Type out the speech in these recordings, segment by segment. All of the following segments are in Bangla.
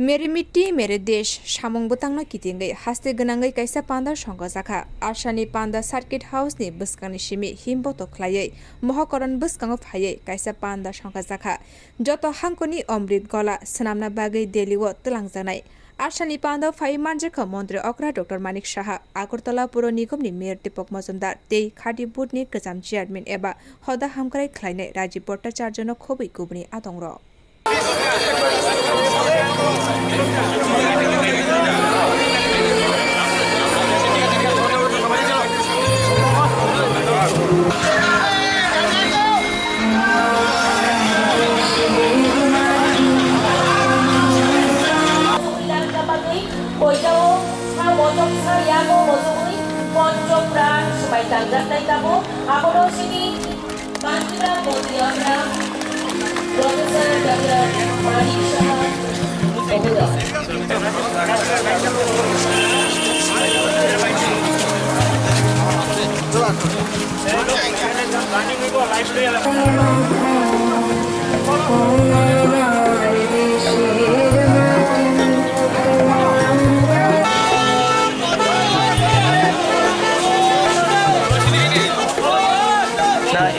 मेरे मिट्टी मेरे देश सामंग बुतांगना कितिंगै हास्ते गनांगै काइसा पान्दा संग जाखा आरसानि पान्दा सार्किट हाउस नि बस्कांनि सिमि हिमबतो ख्लायै महकरन बस्कांग फायै काइसा पान्दा संग जाखा जत हांकनि अमृत गला सनामना बागै देलिव तलांगजानाय आरसानि पान्दा फायै मानजेखा मन्त्री अक्रा डक्टर मानिक साहा आगरतला पुर निगमनि मेयर दीपक मजुमदार तै खादी बुथनि गोजाम चेयारमेन एबा हदा हामख्राय ख्लायनाय राजीव भट्टाचार्यनो खबै गुबुनि आदंर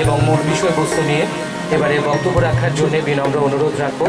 এবং মূল বিষয়বস্তু নিয়ে এবারে বক্তব্য রাখার জন্য বিনম্র অনুরোধ রাখবো।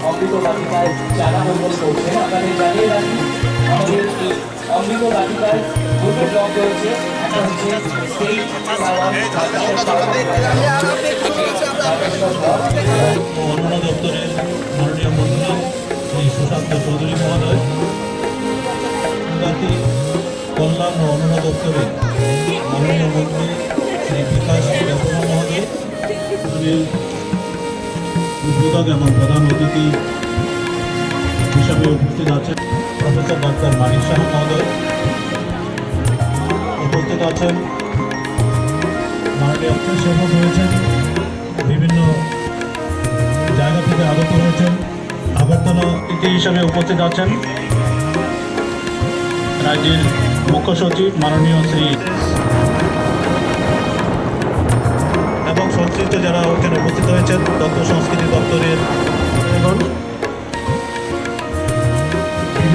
অমৃত বাটিকায় চারা রোপণ করছেন। আপনাদের জানিয়ে রাখি আমাদের এই অমৃত বাটিকায় দুটো ব্লক রয়েছে, একটা হচ্ছে স্টেট অন্ন দপ্তরের মাননীয় মন্ত্রী শ্রী সুশান্ত চৌধুরী মহোদয়, জাতি কল্যাণ ও অন্ন দপ্তরের মাননীয় মন্ত্রী শ্রী বিকাশ দেববর্মা মহোদয়, উদ্বোধক এবং প্রধান অতিথি হিসাবে উপস্থিত আছেন প্রফেসর ডাক্তার মানিক সাহা মহোদয়, উপস্থিত আছেন মাননীয় সেবক হয়েছেন, বিভিন্ন জায়গা থেকে আগত হয়েছেন। আগরতলা অতিথি হিসাবে উপস্থিত আছেন রাজ্যের মুখ্য সচিব মাননীয় শ্রী এবং সংশ্লিষ্ট যারা ওখানে উপস্থিত হয়েছেন তথ্য সংস্কৃতি দপ্তরের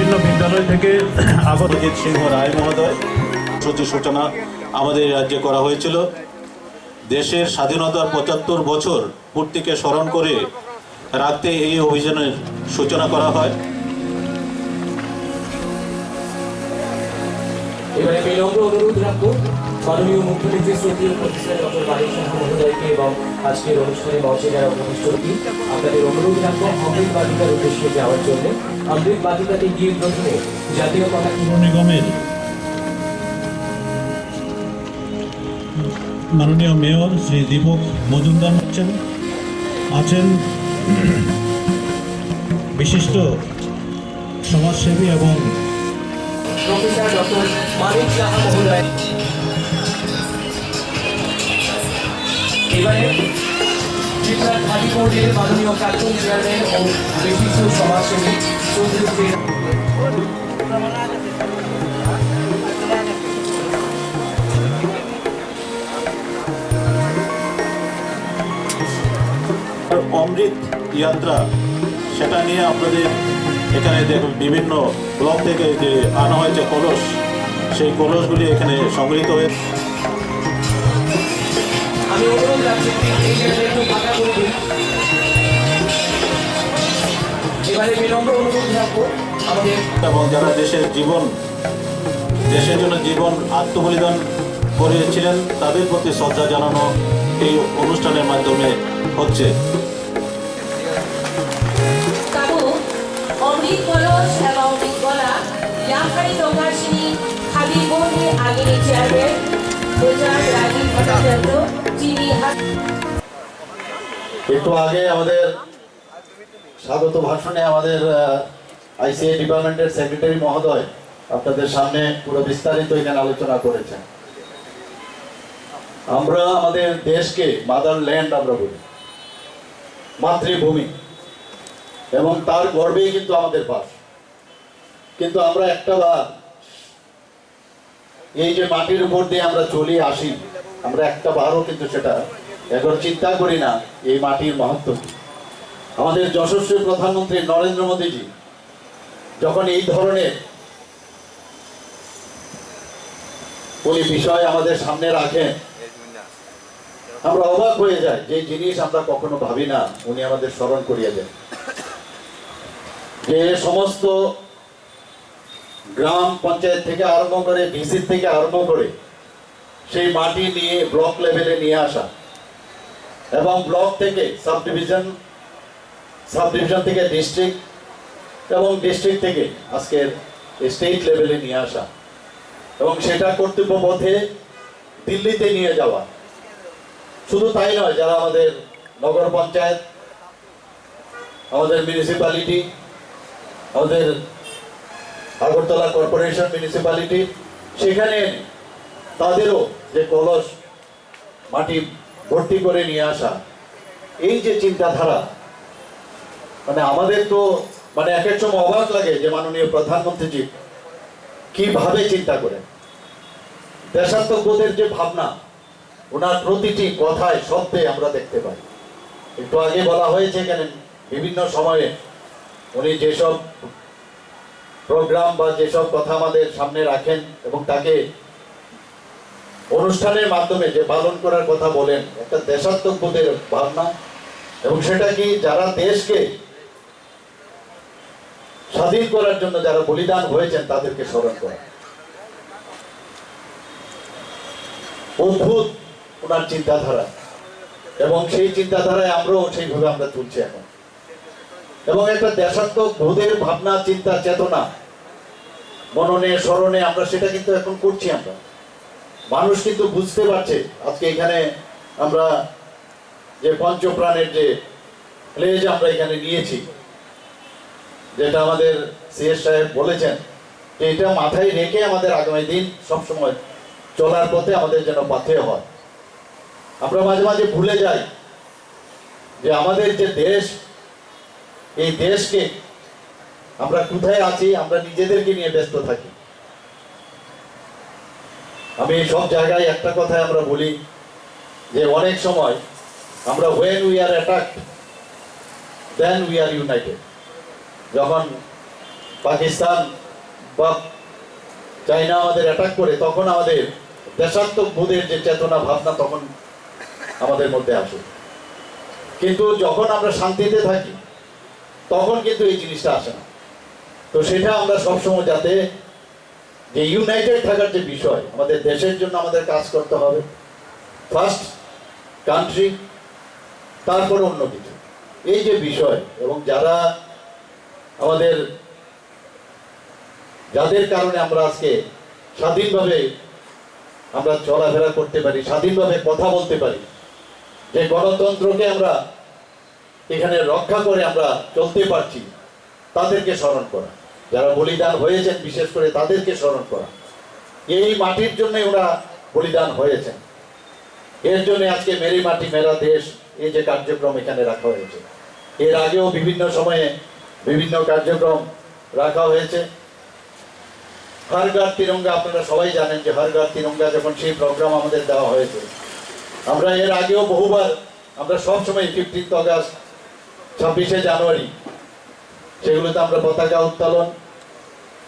বিভিন্ন বিদ্যালয় থেকে অজিত সিংহ রায় মহোদয় সূচি সূচনা আমাদের রাজ্যে করা হয়েছিল। দেশের স্বাধীনতার ৭৫ বছর পূর্তিকে স্মরণ করে রাখতে এই অভিযানের সূচনা করা হয়। এবারে বিলম্ব অনুরোধ রাখবো মাননীয় মুখ্যমন্ত্রী শ্রদ্ধেয় প্রতিষ্ঠান ডক্টর মানিক সাহা মহোদয়কে এবং আজকের অনুষ্ঠানে মঞ্চে যারা উপবিষ্ট আপনাদের অনুরোধ রাখবো অমৃত বাটিকার উদ্দেশ্যে যাওয়ার জন্য। অমৃত বাটিকাতে গিয়ে প্রথমে জাতীয় পতাকা পৌর নিগমের মাননীয় মেয়র শ্রী দীপক মজুমদার আছেন বিশিষ্ট সমাজসেবী এবং প্রফেসর ডক্টর মানিক সাহা মহোদয়। এবারে ত্রিপুরা খাদি বোর্ডের মাননীয় প্রাক্তন চেয়ারম্যান ও বিশিষ্ট সমাজসেবী শ্রদ্ধেয় অমৃত যাত্রা, সেটা নিয়ে আপনাদের এখানে বিভিন্ন ব্লক থেকে যে আনা হয়েছে কলস, সেই কলসগুলি এখানে সংগৃহীত হয়েছে। আমি অনুরোধ রাখছি এই জায়গাটা একটু ফাঁকা করে দিন। এবারে বিলম্ব অনুরোধ রাখবো আমাদের এবং যারা দেশের জন্য জীবন আত্মবলিদান করেছিলেন তাদের প্রতি শ্রদ্ধা জানানো এই অনুষ্ঠানের মাধ্যমে হচ্ছে। অমৃত কলস এবং অমৃতকলা ইয়াখারি দোকাশিনী খাদি বোর্ডের আগের চেয়ারম্যান প্রচার রাজীব ভট্টাচার্য যিনি একটু আগে আমাদের স্বাগত ভাষণে আমাদের আইসিএ ডিপার্টমেন্টের সেক্রেটারি মহোদয় আপনাদের সামনে পুরো বিস্তারিত এখানে আলোচনা করেছেন। আমরা আমাদের দেশকে মাদারল্যান্ড আমরা বলি, মাতৃভূমি, এবং তার গর্বেই কিন্তু আমাদের বাস। কিন্তু আমরা একটা বার এই যে মাটির উপর দিয়ে আমরা চলে আসি, আমরা একটা বারও কিন্তু সেটা এখন চিন্তা করি না এই মাটির মাহাত্ম্য কি। আমাদের যশস্বী প্রধানমন্ত্রী নরেন্দ্র মোদীজি যখন এই ধরনের কোন বিষয় আমাদের সামনে রাখেন, আমরা অবাক হয়ে যাই যে জিনিস আমরা কখনো ভাবি না উনি আমাদের স্মরণ করিয়ে দেন। যে সমস্ত গ্রাম পঞ্চায়েত থেকে আরম্ভ করে ডিসি থেকে আরম্ভ করে সেই মাটি নিয়ে ব্লক লেভেলে নিয়ে আসা, এবং ব্লক থেকে সাব ডিভিশন থেকে ডিস্ট্রিক্ট, এবং ডিস্ট্রিক্ট থেকে আজকের স্টেট লেভেলে নিয়ে আসা, এবং সেটা কর্তব্য পথে দিল্লিতে নিয়ে যাওয়া। শুধু তাই নয়, যারা আমাদের নগর পঞ্চায়েত, আমাদের মিউনিসিপ্যালিটি, আমাদের আগরতলা কর্পোরেশন মিউনিসিপ্যালিটি, সেখানে তাদেরও যে কলস মাটি ভর্তি করে নিয়ে আসা, এই যে চিন্তাধারা, মানে আমাদের তো মানে এক এক সময় অবাক লাগে যে মাননীয় প্রধানমন্ত্রীজি কিভাবে চিন্তা করেন। দেশাত্মবোধের যে ভাবনা ওনার প্রতিটি কথায় শব্দে আমরা দেখতে পাই। একটু আগে বলা হয়েছে এখানে বিভিন্ন সময়ে উনি যেসব প্রোগ্রাম বা যেসব কথা আমাদের সামনে রাখেন এবং তাকে অনুষ্ঠানের মাধ্যমে যে পালন করার কথা বলেন, একটা দেশাত্মবোধের ভাবনা, এবং সেটা কি যারা দেশকে স্বাধীন করার জন্য যারা বলিদান হয়েছেন তাদেরকে স্মরণ করা। অদ্ভুত ওনার চিন্তাধারা, এবং সেই চিন্তাধারায় আমরাও সেইভাবে আমরা তুলছি এখন। এবং একটা দেশাত্মবোধের ভাবনা, চিন্তা, চেতনা মননে স্মরণে আমরা সেটা কিন্তু এখন করছি। আমরা মানুষ কিন্তু বুঝতে পারছে। আজকে এখানে আমরা যে পঞ্চপ্রাণের যে প্লেজ আমরা এখানে নিয়েছি, যেটা আমাদের সিএস সাহেব বলেছেন যে এটা মাথায় রেখে আমাদের আগামী দিন সবসময় চলার পথে আমাদের যেন পাথেয় হয়। আমরা মাঝে মাঝে ভুলে যাই যে আমাদের যে দেশ, এই দেশকে আমরা কোথায় আছি, আমরা নিজেদেরকে নিয়ে ব্যস্ত থাকি। আমি সব জায়গায় একটা কথাই আমরা বলি যে অনেক সময় আমরা when we are attacked then we are united, যখন পাকিস্তান বা চাইনা আমাদের অ্যাটাক করে, তখন আমাদের দেশাত্মক বোধের যে চেতনা ভাবনা তখন আমাদের মধ্যে আসে। কিন্তু যখন আমরা শান্তিতে থাকি তখন কিন্তু এই জিনিসটা আসে না। তো সেটা আমরা সবসময় যাতে যে ইউনাইটেড থাকার যে বিষয়, আমাদের দেশের জন্য আমাদের কাজ করতে হবে, ফার্স্ট কান্ট্রি, তারপর অন্য কিছু, এই যে বিষয়, এবং যারা আমাদের যাদের কারণে আমরা আজকে স্বাধীনভাবে আমরা চলাফেরা করতে পারি, স্বাধীনভাবে কথা বলতে পারি, যে গণতন্ত্রকে আমরা এখানে রক্ষা করে আমরা চলতে পারছি, তাদেরকে স্মরণ করা, যারা বলিদান হয়েছেন বিশেষ করে তাদেরকে স্মরণ করা। এই মাটির জন্য ওরা বলিদান হয়েছেন, এর জন্য আজকে মেরি মাটি মেরা দেশ এই যে কার্যক্রম এখানে রাখা হয়েছে। এর আগেও বিভিন্ন সময়ে বিভিন্ন কার্যক্রম রাখা হয়েছে। হর ঘর তিরঙ্গা, আপনারা সবাই জানেন যে হর ঘর তিরঙ্গা যখন সেই প্রোগ্রাম আমাদের দেওয়া হয়েছে, আমরা এর আগেও বহুবার, আমরা সবসময় 15 আগস্ট, 26শে জানুয়ারি, সেগুলোতে আমরা পতাকা উত্তোলন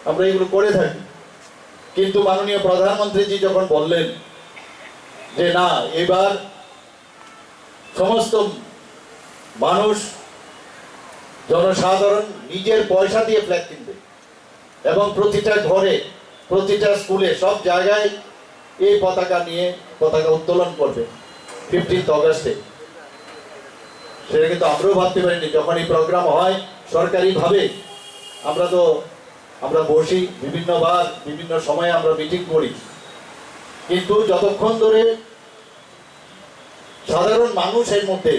আমরা এগুলো করে থাকি। কিন্তু মাননীয় প্রধানমন্ত্রীজি যখন বললেন যে না, এবার সমস্ত মানুষ, জনসাধারণ নিজের পয়সা দিয়ে ফ্ল্যাগ কিনবে এবং প্রতিটা ঘরে, প্রতিটা স্কুলে, সব জায়গায় এই পতাকা নিয়ে পতাকা উত্তোলন করবে 15 আগস্টে। সেটা কিন্তু আমরাও ভাবতে পারিনি। যখন এই প্রোগ্রাম হয় সরকারিভাবে, আমরা বসি বিভিন্নবার, বিভিন্ন সময়ে আমরা মিটিং করি, কিন্তু যতক্ষণ ধরে সাধারণ মানুষের মধ্যে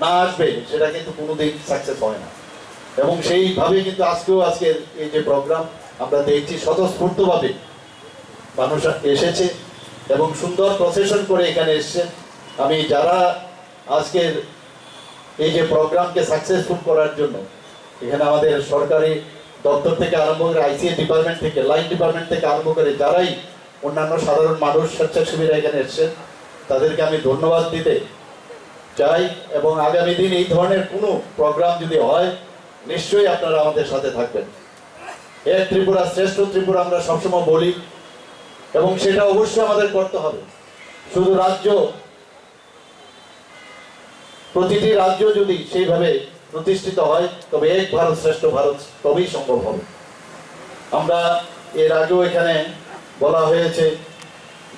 না আসবে সেটা কিন্তু কোনোদিন সাকসেস হয় না। এবং সেইভাবে কিন্তু আজকের এই যে প্রোগ্রাম আমরা দেখছি, স্বতঃস্ফূর্তভাবে মানুষ এসেছে এবং সুন্দর প্রসেশন করে এখানে এসেছে। আমি যারা আজকের এই যে প্রোগ্রামকে সাকসেসফুল করার জন্য এখানে আমাদের সরকারি দপ্তর থেকে আরম্ভ করে, আইসিএ ডিপার্টমেন্ট থেকে, লাইন ডিপার্টমেন্ট থেকে আরম্ভ করে যারাই অন্যান্য সাধারণ মানুষ, স্বেচ্ছাসেবীরা এখানে এসেছেন, তাদেরকে আমি ধন্যবাদ দিতে চাই। এবং আগামী দিন এই ধরনের কোনো প্রোগ্রাম যদি হয়, নিশ্চয়ই আপনারা আমাদের সাথে থাকবেন। এক ত্রিপুরা শ্রেষ্ঠ ত্রিপুরা আমরা সবসময় বলি, এবং সেটা অবশ্যই আমাদের করতে হবে। শুধু রাজ্য, প্রতিটি রাজ্য যদি সেইভাবে প্রতিষ্ঠিত হয়, তবে এক ভারত শ্রেষ্ঠ ভারত তবেই সম্ভব হবে। আমরা এর আগেও এখানে বলা হয়েছে